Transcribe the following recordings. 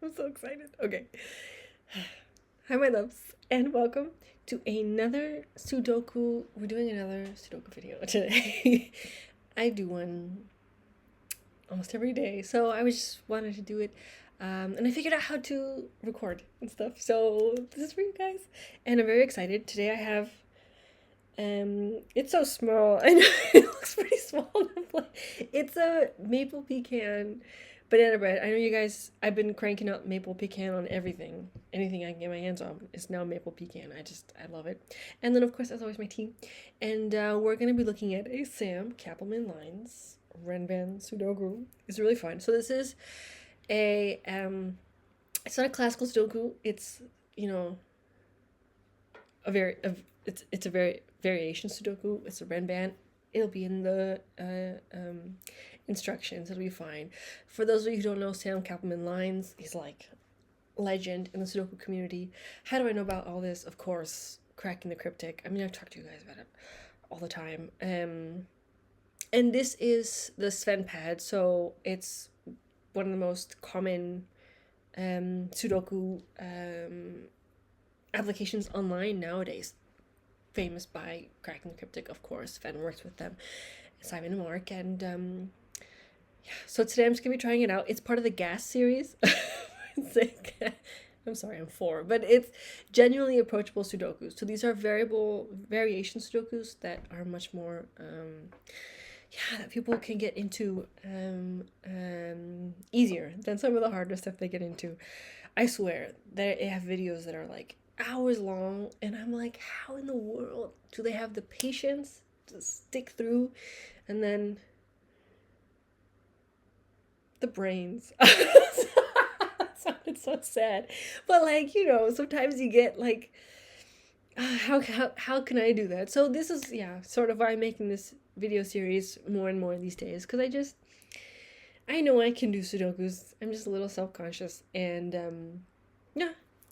I'm so excited. Okay. Hi, my loves, and welcome to another Sudoku. We're doing another Sudoku video today. I do one almost every day, so I just wanted to do it. And I figured out how to record and stuff. So this is for you guys, and I'm very excited. Today I have it's so small. I know it looks pretty small. It's a maple pecan banana bread. I know you guys, I've been cranking out maple pecan on everything. Anything I can get my hands on is now maple pecan. I love it. And then, of course, as always, my tea. And we're going to be looking at a Sam Kappelman Lines Renban Sudoku. It's really fun. So this is a, it's not a classical Sudoku. It's, you know, it's a very variation Sudoku. It's a Renban. It'll be in the instructions. It'll be fine. For those of you who don't know, Sam Kappelman Lines, he's like legend in the Sudoku community. How do I know about all this? Of course, cracking the cryptic. I mean, I've talked to you guys about it all the time. And this is the Sven pad, so it's one of the most common Sudoku applications online nowadays. Famous by cracking the cryptic, of course. Sven works with them, Simon and Mark, and yeah. So today I'm just gonna be trying it out. It's part of the Gas series. It's like, I'm sorry, I'm 4, but it's genuinely approachable Sudokus. So these are variation Sudokus that are much more, that people can get into easier than some of the harder stuff they get into. I swear, they have videos that are like hours long, and I'm like, how in the world do they have the patience to stick through? And then the brains. Sounded so sad, but like, sometimes you get like, how can I do that? So this is sort of why I'm making this video series more and more these days, because I know I can do Sudokus. I'm just a little self-conscious, and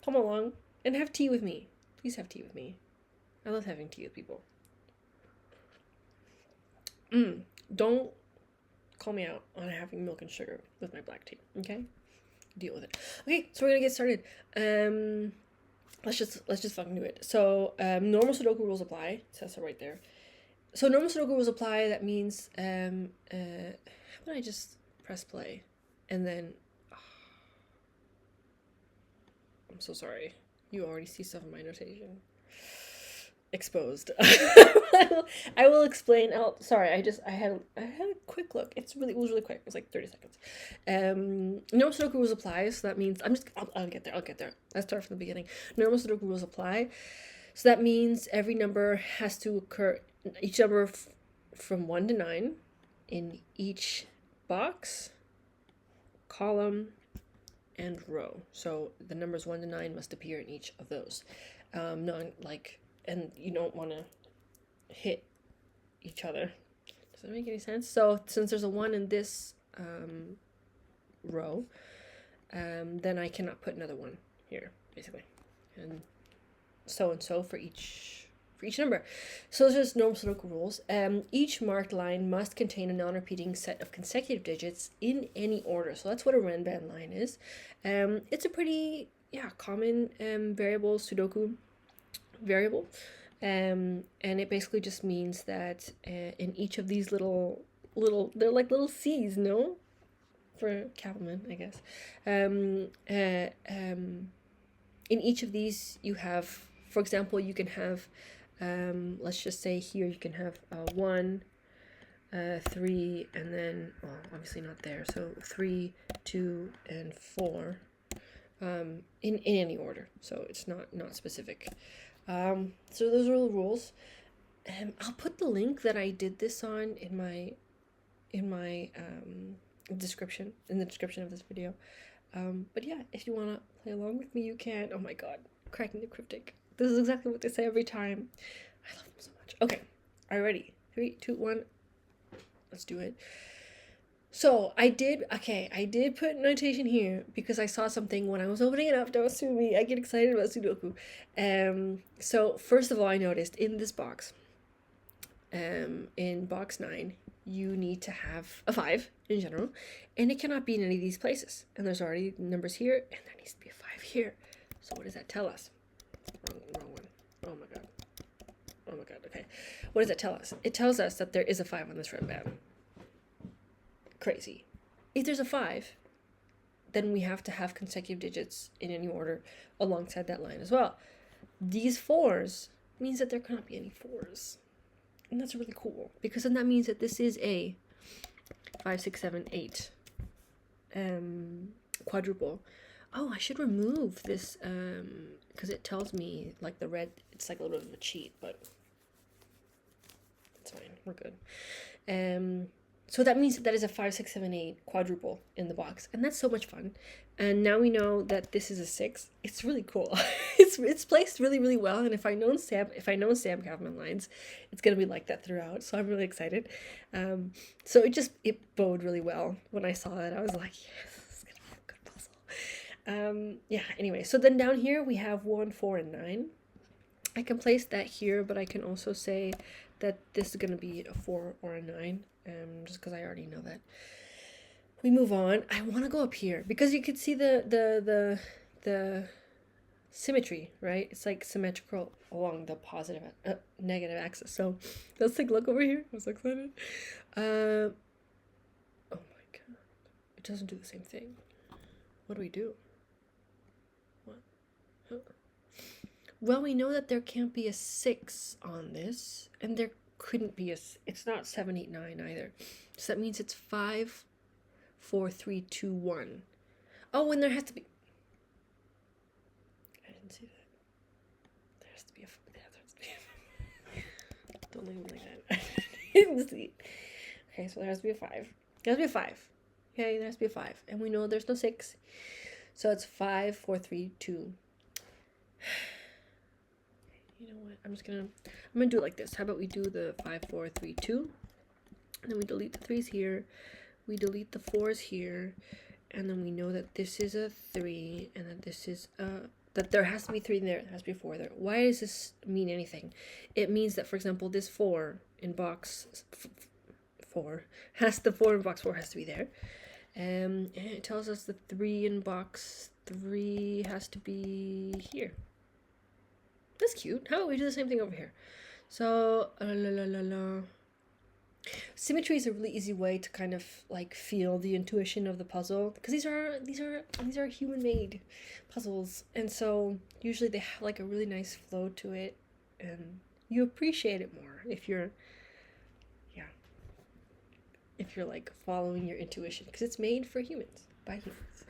come along and have tea with me. Please have tea with me. I love having tea with people. Don't call me out on having milk and sugar with my black tea, okay? Deal with it. Okay, so we're gonna get started. Let's just fucking do it. So normal Sudoku rules apply. It says so right there. So normal Sudoku rules apply. That means how about I just press play and then I'm so sorry. You already see some of my notation. Exposed. I will explain. Sorry, I had a quick look. It was really quick. It was like 30 seconds. Normal Sudoku rules apply, so that means I'll get there. Let's start from the beginning. Normal Sudoku rules apply, so that means every number has to occur. Each number from 1 to 9 in each box, column, and row. So the numbers 1 to 9 must appear in each of those. And you don't want to hit each other. Does that make any sense? So since there's a 1 in this row, then I cannot put another 1 here, basically. And so for each number. So those are just normal Sudoku rules. Each marked line must contain a non-repeating set of consecutive digits in any order. So that's what a Renban line is. It's a pretty common variable Sudoku variable, and it basically just means that in each of these little they're like little C's, no, for Kappelman, I guess. In each of these you have, for example, you can have let's just say here you can have 1, 3, and then, well, obviously not there, so 3, 2, and 4 in any order, so it's not specific. So those are the rules. I'll put the link that I did this on in my description, in the description of this video. But yeah, if you want to play along with me, you can. Oh my god, cracking the cryptic. This is exactly what they say every time. I love them so much. Okay, are you ready? 3, 2, 1. Let's do it. So I did put notation here because I saw something when I was opening it up. Don't sue me. I get excited about Sudoku. So first of all, I noticed in this box, in box 9, you need to have a 5 in general, and it cannot be in any of these places. And there's already numbers here, and there needs to be a 5 here. So what does that tell us? Wrong one. Oh my god. Oh my god, okay. What does that tell us? It tells us that there is a 5 on this red band. Crazy. If there's a 5, then we have to have consecutive digits in any order alongside that line as well. These 4s means that there cannot be any 4s. And that's really cool, because then that means that this is a 5, 6, 7, 8 quadruple. Oh, I should remove this because it tells me like the red, it's like a little bit of a cheat, but it's fine, we're good. So that means that is a 5, 6, 7, 8 quadruple in the box, and that's so much fun. And now we know that this is a 6. It's really cool. it's placed really, really well. And if I know Sam Kaufman lines, it's gonna be like that throughout. So I'm really excited. So it bode really well when I saw it. I was like, yes, this is gonna be a good puzzle. Yeah. Anyway, so then down here we have 1, 4, and 9. I can place that here, but I can also say that this is gonna be a 4 or a 9. Just because I already know that. We move on. I want to go up here because you could see the symmetry, right? It's like symmetrical along the positive, negative axis. So let's take a look over here. I'm so excited. Oh my god, it doesn't do the same thing. What do we do? What? Huh. Well, we know that there can't be a 6 on this, and there couldn't be it's not 7, 8, 9 either. So that means it's 5, 4, 3, 2, 1. Oh, and there has to be, I didn't see that. There has to be don't leave me like that. I didn't see. Okay, so there has to be a 5. There has to be a 5. Okay, there has to be a 5. And we know there's no 6. So it's 5, 4, 3, 2. You know what? I'm gonna do it like this. How about we do the 5, 4, 3, 2, and then we delete the 3s here, we delete the 4s here, and then we know that this is a 3, and that this is that there has to be 3 in there, there has to be a 4 there. Why does this mean anything? It means that, for example, this 4 in box 4 has the 4 in box 4 has to be there, and it tells us the 3 in box 3 has to be here. That's cute. How about we do the same thing over here? So, symmetry is a really easy way to kind of like feel the intuition of the puzzle, because these are human-made puzzles, and so usually they have like a really nice flow to it, and you appreciate it more if you're like following your intuition, because it's made for humans by humans,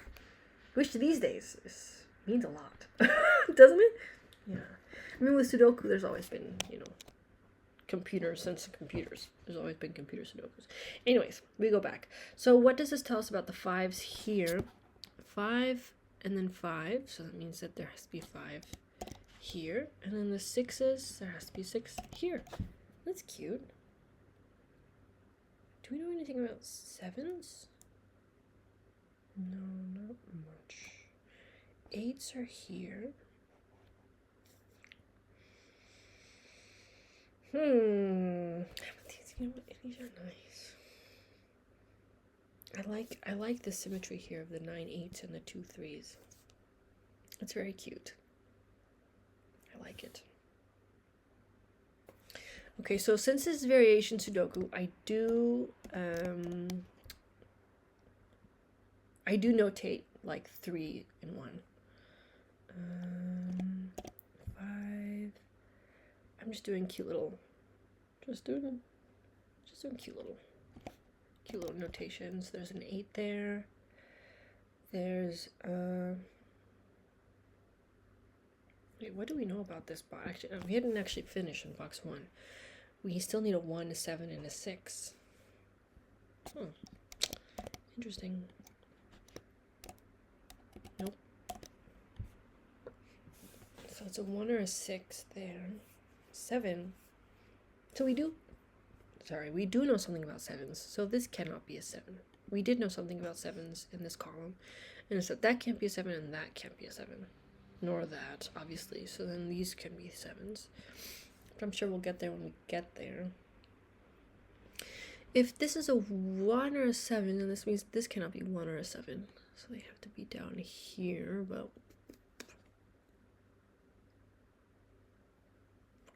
which these days means a lot, doesn't it? Yeah. I mean, with Sudoku, there's always been, computers since computers. There's always been computer Sudokus. Anyways, we go back. So what does this tell us about the 5s here? 5 and then 5. So that means that there has to be 5 here. And then the 6s, there has to be 6 here. That's cute. Do we know anything about 7s? No, not much. 8s are here. These are nice. I like the symmetry here of the 9 8s and the 2 3s. It's very cute. I like it. Okay, so since this is variation Sudoku, I do notate like 3 in 1. 5. I'm just doing cute little cute little notations. There's an 8 there. There's wait, what do we know about this box? Actually, we hadn't actually finished in box 1. We still need a 1, a 7, and a 6. Interesting. Nope. So it's a 1 or a 6 there. 7. So we do know something about 7s. So this cannot be a 7. We did know something about 7s in this column. And so that can't be a 7 and that can't be a 7. Nor that, obviously. So then these can be 7s. But I'm sure we'll get there when we get there. if this is a 1 or a 7, then this means this cannot be 1 or a 7. So they have to be down here, but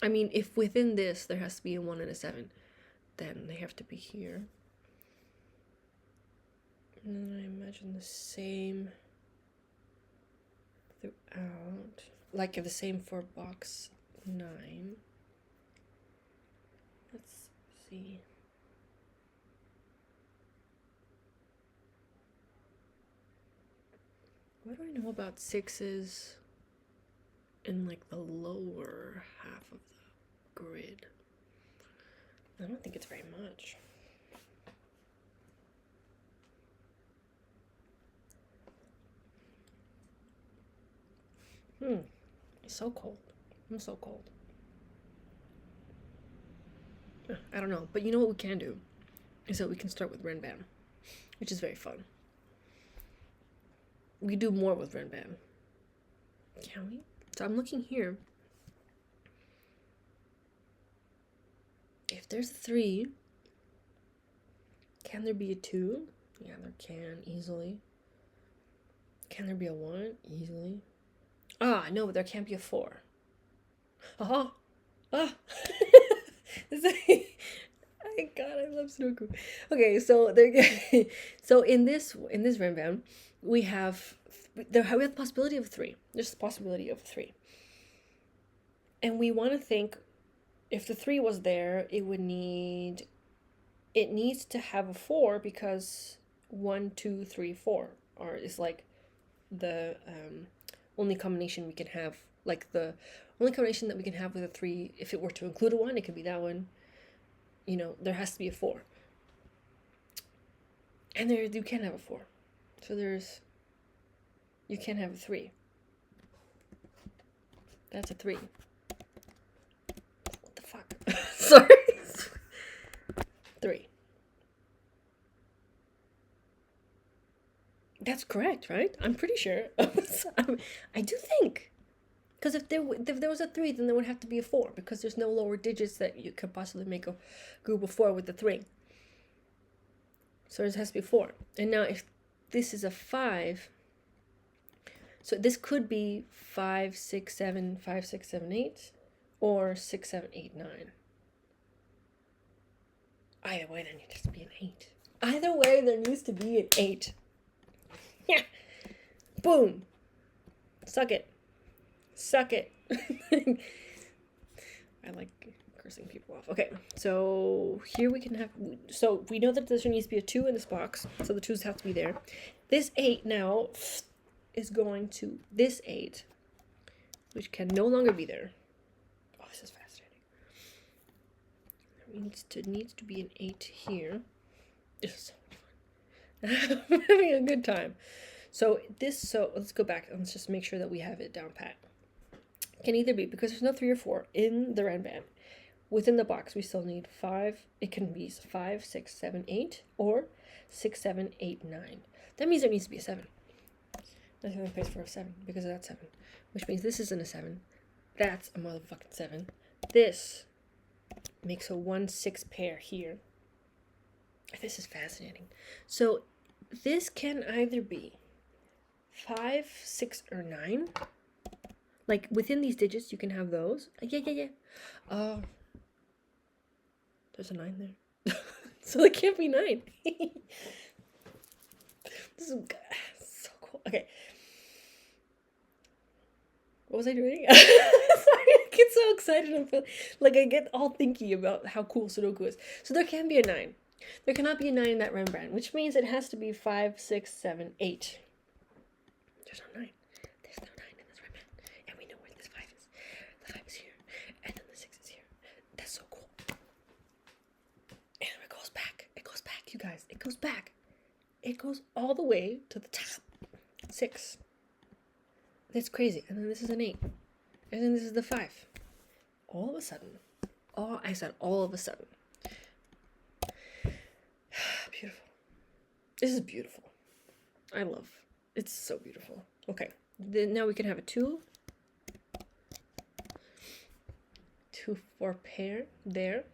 I mean, if within this there has to be a 1 and a 7, then they have to be here. And then I imagine the same throughout, like the same for box 9. Let's see. What do I know about 6s in like the lower half of the grid? I don't think it's very much. It's so cold. I'm so cold. I don't know, but you know what we can do is that we can start with Renban, which is very fun. We do more with Renban. Can we? So I'm looking here. If there's a 3, can there be a 2? Yeah, there can, easily. Can there be a 1? Easily. Ah, no, but there can't be a 4. Ah! God, I love Sudoku. Okay, so so in this Renban, we have the possibility of 3. There's the possibility of 3. And we want to think, if the 3 was there, it needs to have a 4, because 1, 2, 3, 4 is like the only combination we can have, like the only combination that we can have with a 3. If it were to include a 1, it could be that one. You know, there has to be a 4. And there you can have a 4. So you can have a 3. That's a 3. What the fuck? Sorry. 3. That's correct, right? I'm pretty sure. I do think. Because if there was a 3, then there would have to be a 4, because there's no lower digits that you could possibly make a group of 4 with the 3. So it has to be 4. And now if this is a 5, so this could be 5, 6, 7, 5, 6, 7, 8, or 6, 7, 8, 9. Either way, there needs to be an 8. Either way, there needs to be an 8. Yeah. Boom. Suck it. Suck it. I like cursing people off. Okay, so here we can have, so we know that there needs to be a 2 in this box, so the 2s have to be there. This 8 now is going to this 8, which can no longer be there. Oh, this is fascinating. There needs to be an 8 here. This is so much fun. I'm having a good time. So let's go back and let's just make sure that we have it down pat. Can either be, because there's no 3 or 4 in the Renban. Within the box, we still need 5. It can be 5, 6, 7, 8, or 6, 7, 8, 9. That means there needs to be a 7. That's the only place for a 7, because of that 7. Which means this isn't a 7. That's a motherfucking 7. This makes a 1, 6 pair here. This is fascinating. So this can either be 5, 6, or 9. Like, within these digits, you can have those. Yeah. There's a 9 there. So it can't be 9. This is so cool. Okay. What was I doing? Sorry, I get so excited. I feel like I get all thinky about how cool Sudoku is. So there can be a 9. There cannot be a 9 in that Rembrandt, which means it has to be 5, 6, 7, 8. There's no 9. There's no 9 in this Rembrandt. And we know where this 5 is. The 5 is here. And then the 6 is here. That's so cool. And it goes back. It goes back, you guys. It goes back. It goes all the way to the top. 6. That's crazy. And then this is an 8. And then this is the 5. All of a sudden. I said all of a sudden. Beautiful. This is beautiful. I love. It's so beautiful. Okay. Then now we can have a 2. 2, 4 pair there.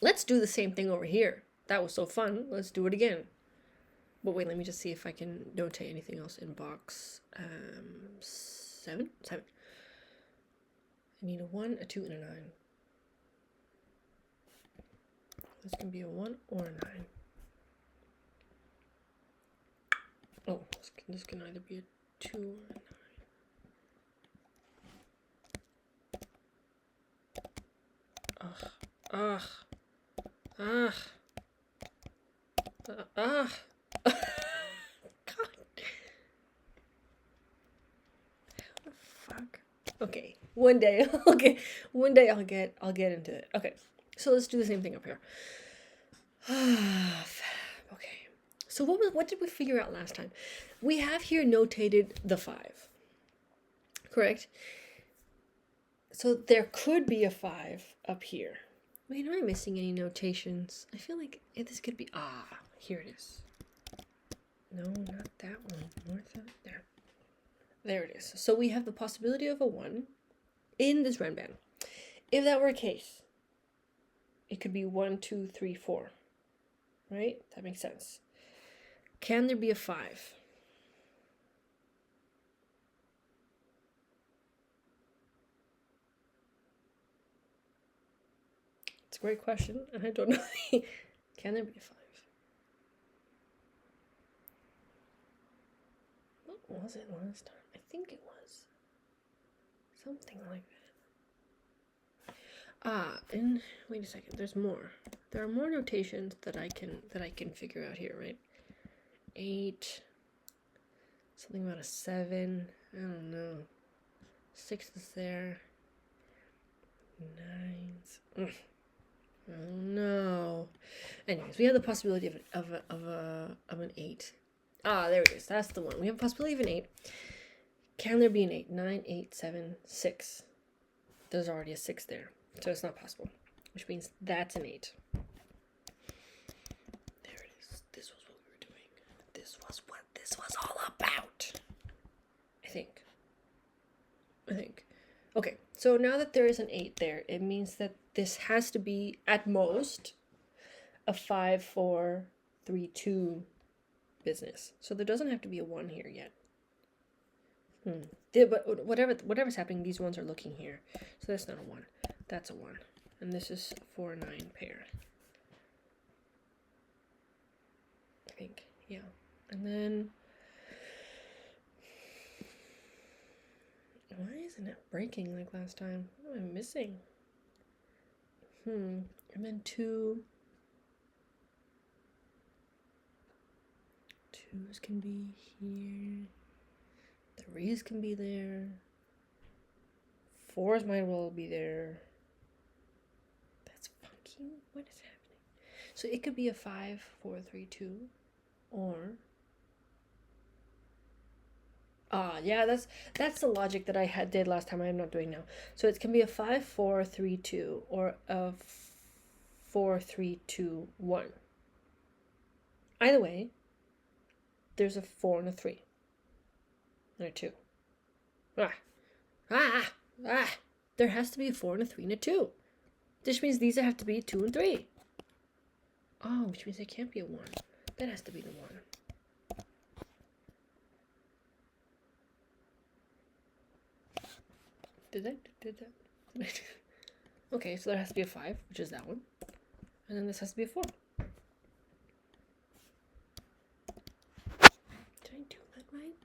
Let's do the same thing over here. That was so fun. Let's do it again. But wait, let me just see if I can notate anything else in box 7. I need a 1, a 2, and a 9. This can be a 1 or a 9. Oh, this can either be a 2 or a 9. God. How the fuck? Okay, one day I'll get into it. Okay, so let's do the same thing up here. Okay, so what did we figure out last time? We have here notated the 5, correct? So there could be a 5 up here. Wait, am I missing any notations? I feel like this could be, here it is. No, not that one. North of there. There it is. So we have the possibility of a 1 in this red band. If that were a case, it could be 1, 2, 3, 4. Right? That makes sense. Can there be a 5? It's a great question, and I don't know. Can there be a 5? What was it last time? I think it was something like that. And wait a second. There's more. There are more notations that I can figure out here, right? 8. Something about a 7. I don't know. 6 is there. 9s. Oh no. Anyways, we have the possibility of an 8. There it is. That's the one. We have a possibility of an 8. Can there be an 8? 9, 8, 7, 6. There's already a 6 there, so it's not possible. Which means that's an 8. There it is. This was what we were doing. This was what this was all about. I think. Okay, so now that there is an 8 there, it means that this has to be, at most, a 5, 4, 3, 2 business. So there doesn't have to be a 1 here yet. But whatever's happening, these ones are looking here. So that's not a 1. That's a 1. And this is 4, 9 pair. I think, yeah. And then... why isn't it breaking like last time? What am I missing? And then 2. 2s can be here. 3s can be there. 4s might well be there. That's funky. What is happening? So it could be a 5, 4, 3, 2. Or... yeah, that's the logic that I did last time. I'm not doing now. So it can be a 5, 4, 3, 2, or a 4, 3, 2, 1. Either way, there's a 4 and a 3. And a 2. There has to be a 4 and a 3 and a 2. Which means these have to be 2 and 3. Oh, which means it can't be a 1. That has to be the 1. Did that? Okay, so there has to be a 5, which is that one. And then this has to be a 4. Did I do that right?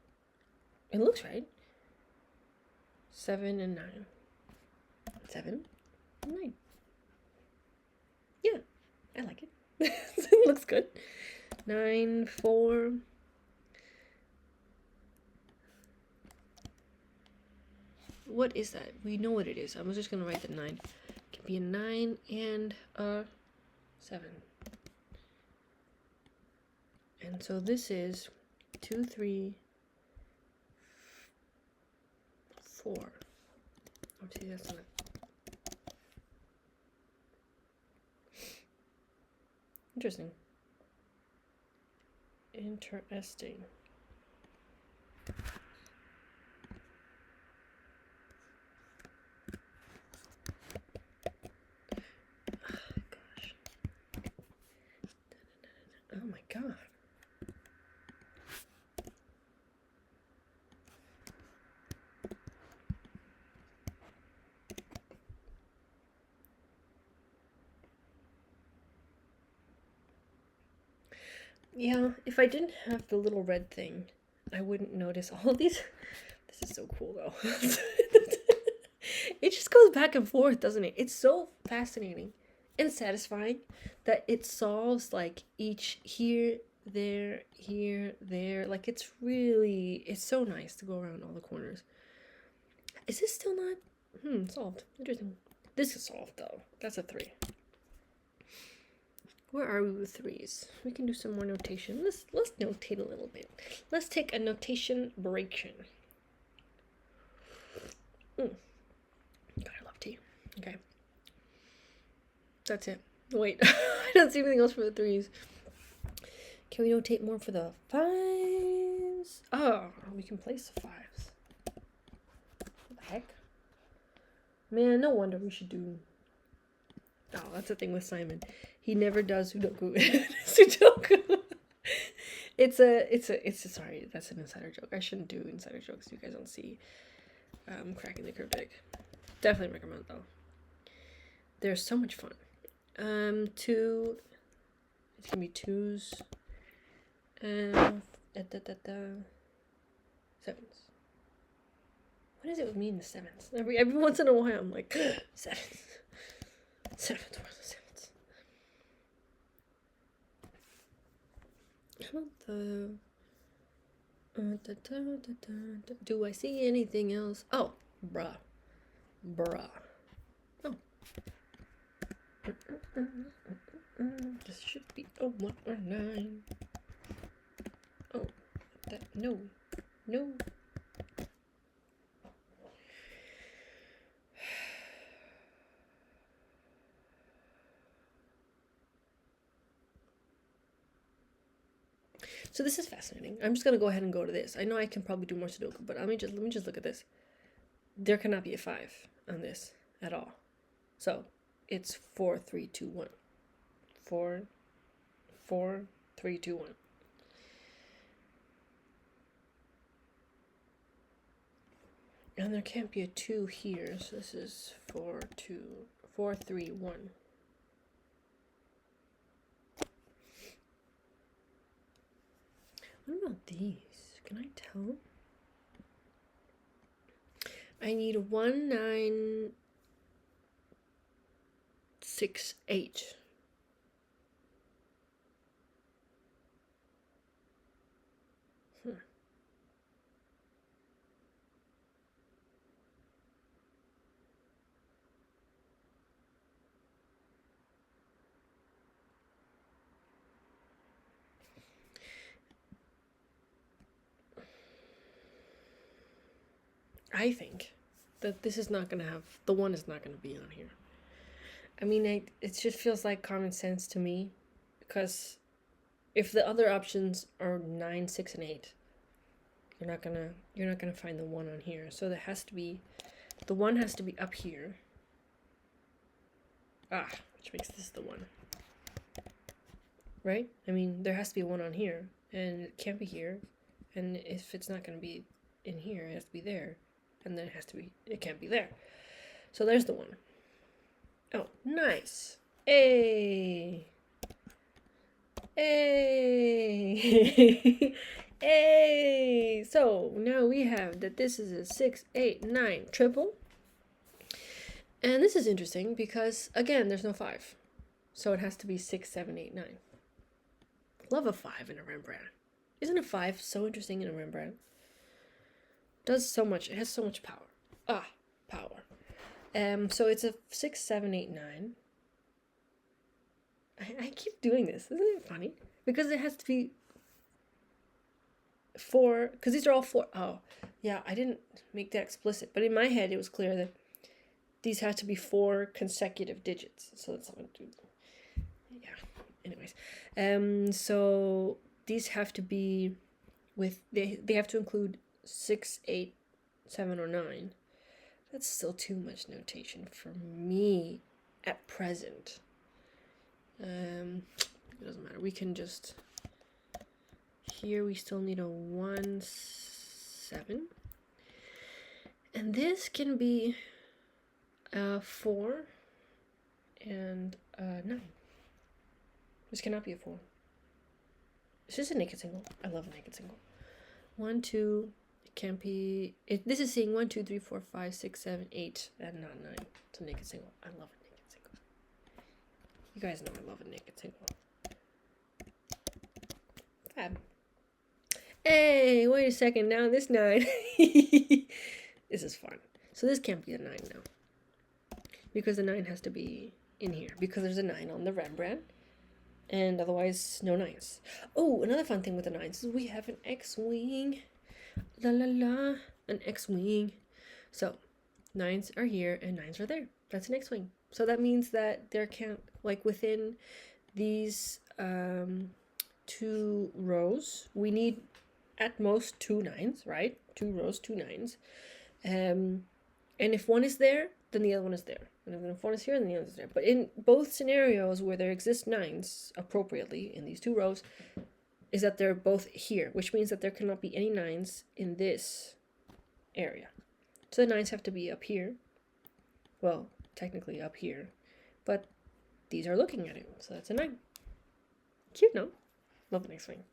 It looks right. 7 and 9. 7 and 9. Yeah, I like it. It looks good. 9, 4. What is that? We know what it is. I was just going to write the 9. It can be a 9 and a 7. And so this is 2, 3, 4. Oh, see, that's not. Interesting. Interesting. Gosh. Yeah, if I didn't have the little red thing, I wouldn't notice all of these. This is so cool though. It just goes back and forth, doesn't it? It's so fascinating and satisfying that it solves like each here, there, here, there. Like it's so nice to go around all the corners. Is this still not? Solved. Interesting. This is solved though. That's a 3. Where are we with 3s? We can do some more notation. Let's notate a little bit. Let's take a notation break. God, I love tea. Okay. That's it. Wait, I don't see anything else for the 3s. Can we notate more for the 5s? Oh, we can place the 5s. What the heck? Man, no wonder we should do... Oh, that's the thing with Simon. He never does Sudoku. Sudoku. Sorry, that's an insider joke. I shouldn't do insider jokes. You guys don't see cracking the cryptic. Definitely recommend though. They're so much fun. 2. It's gonna be 2s. And 7s. What is it with me and the 7s? Every once in a while, I'm like 7s. 7s. Where's the 7s? How about the do I see anything else? Oh, bruh. Oh. This should be a 1 or 9. Oh, that no. So this is fascinating. I'm just gonna go ahead and go to this. I know I can probably do more Sudoku, but let me just look at this. There cannot be a 5 on this at all. So it's 4, 3, 2, 1. 4, 4, 3, 2, 1. And there can't be a 2 here, so this is 4, 2, 4, 3, 1. What about these? Can I tell? I need 1, 9, 6, 8. I think that this is not going to have, the 1 is not going to be on here. I mean, it just feels like common sense to me, because if the other options are 9, 6, and 8, you're not gonna find the 1 on here. So there has to be, the 1 has to be up here. Which makes this the 1. Right? I mean, there has to be a 1 on here, and it can't be here. And if it's not gonna be in here, it has to be there. And then it can't be there. So there's the 1. Oh, nice. Hey. Hey. So now we have that this is a 6, 8, 9 triple. And this is interesting because, again, there's no 5. So it has to be 6, 7, 8, 9. Love a 5 in a Rembrandt. Isn't a 5 so interesting in a Rembrandt? Does so much. It has so much power. Power. So it's a 6, 7, 8, 9. I keep doing this. Isn't it funny? Because it has to be 4. Because these are all 4. Oh, yeah. I didn't make that explicit. But in my head, it was clear that these have to be 4 consecutive digits. So that's what I'm going to do. Yeah. Anyways. So these have to be with... They have to include 6, 8, 7, or 9. That's still too much notation for me at present. It doesn't matter. We can just... Here we still need a 1, 7. And this can be 4 and 9. This cannot be a 4. It's just a naked single. I love a naked single. 1, 2, it can't be, this is saying 1, 2, 3, 4, 5, 6, 7, 8, and not 9. It's a naked single. I love a naked single. You guys know I love a naked single. Fab. Hey, wait a second, now this 9. This is fun. So this can't be a 9 now. Because the 9 has to be in here. Because there's a 9 on the Rembrandt. And otherwise, no 9s. Oh, another fun thing with the 9s is we have an X-wing. La la la. An X-wing. So, 9s are here and 9s are there. That's an X-wing. So that means that there can't, like within these 2 rows, we need at most 2 9s, right? 2 rows, 2 9s. And if one is there, then the other one is there. And if one is here, then the other is there. But in both scenarios where there exist 9s appropriately in these 2 rows, is that they're both here, which means that there cannot be any 9s in this area. So the 9s have to be up here. Well, technically up here. But these are looking at it, so that's a 9. Cute, no? Love the next wing.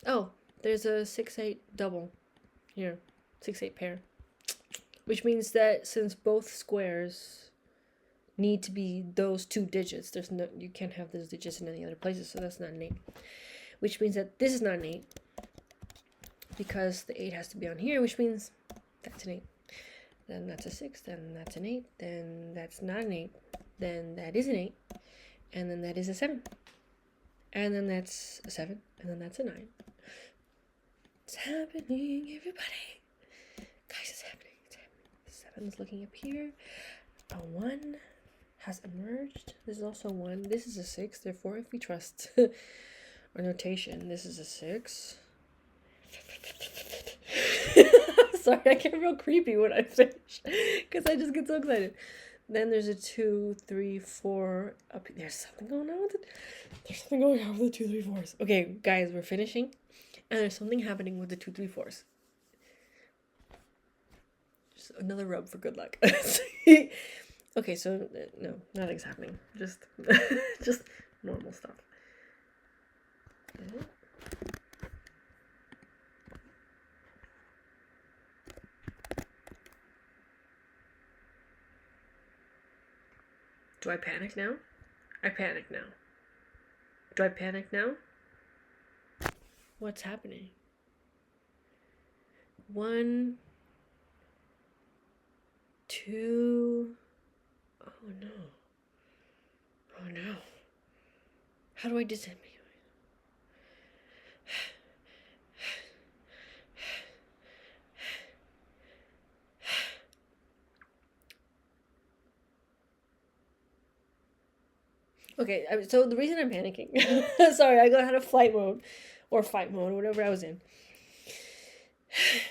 Oh, there's a 6-8 double here. 6-8 pair. Which means that since both squares need to be those 2 digits, there's no, you can't have those digits in any other places, so that's not an 8. Which means that this is not an 8. Because the 8 has to be on here, which means that's an 8. Then that's a 6, then that's an 8, then that's not an 8, then that is an 8, and then that is a 7. And then that's a 7, and then that's a 9. It's happening, everybody. Guys, it's happening. It's happening. The 7 is looking up here. A 1 has emerged. This is also 1. This is a 6. Therefore, if we trust our notation, this is a 6. Sorry, I get real creepy when I finish because I just get so excited. Then there's a 2, 3, 4. Up. There's something going on with it. There's something going on with the 2, 3, 4s. Okay, guys, we're finishing, and there's something happening with the 2, 3, 4s. Just another rub for good luck. Okay, so no, nothing's happening. Just normal stuff. Okay. Do I panic now? I panic now. Do I panic now? What's happening? 1, 2. Oh no. Oh no. How do I disambiguate? Okay, so the reason I'm panicking, sorry, I got out of flight mode or fight mode, whatever I was in.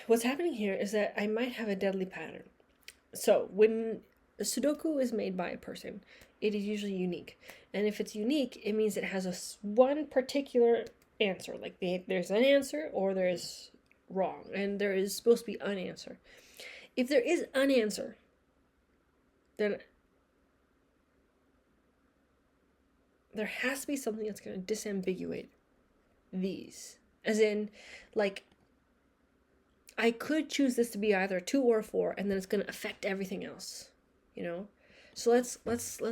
What's happening here is that I might have a deadly pattern. So when a Sudoku is made by a person, it is usually unique. And if it's unique, it means it has one particular answer. Like there's an answer or there's wrong. And there is supposed to be an answer. If there is an answer, then there has to be something that's going to disambiguate these. As in, like, I could choose this to be either a 2 or a 4, and then it's going to affect everything else, you know? So let's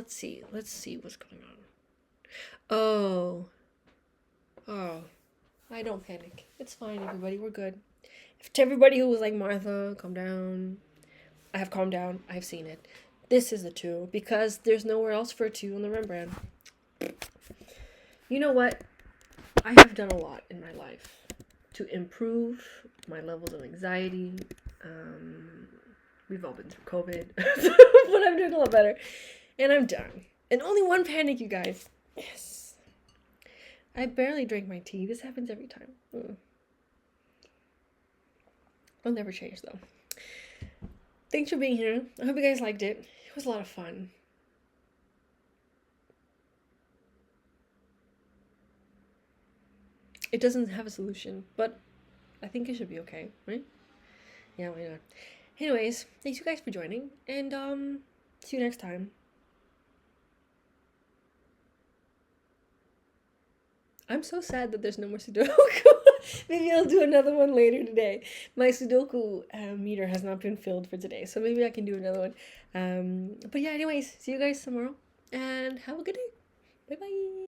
see. Let's see what's going on. Oh, I don't panic. It's fine, everybody. We're good. To everybody who was like, Martha, calm down. I have calmed down. I've seen it. This is a 2, because there's nowhere else for a 2 on the Rembrandt. You know what? I have done a lot in my life to improve my levels of anxiety. We've all been through COVID, but I'm doing a lot better. And I'm done. And only one panic, you guys. Yes. I barely drink my tea. This happens every time. I'll never change, though. Thanks for being here. I hope you guys liked it. It was a lot of fun. It doesn't have a solution, but I think it should be okay, right? Yeah, why not? Anyways, thanks you guys for joining, and see you next time. I'm so sad that there's no more Sudoku. Maybe I'll do another one later today. My Sudoku meter has not been filled for today, so maybe I can do another one. But yeah, anyways, see you guys tomorrow, and have a good day. Bye bye.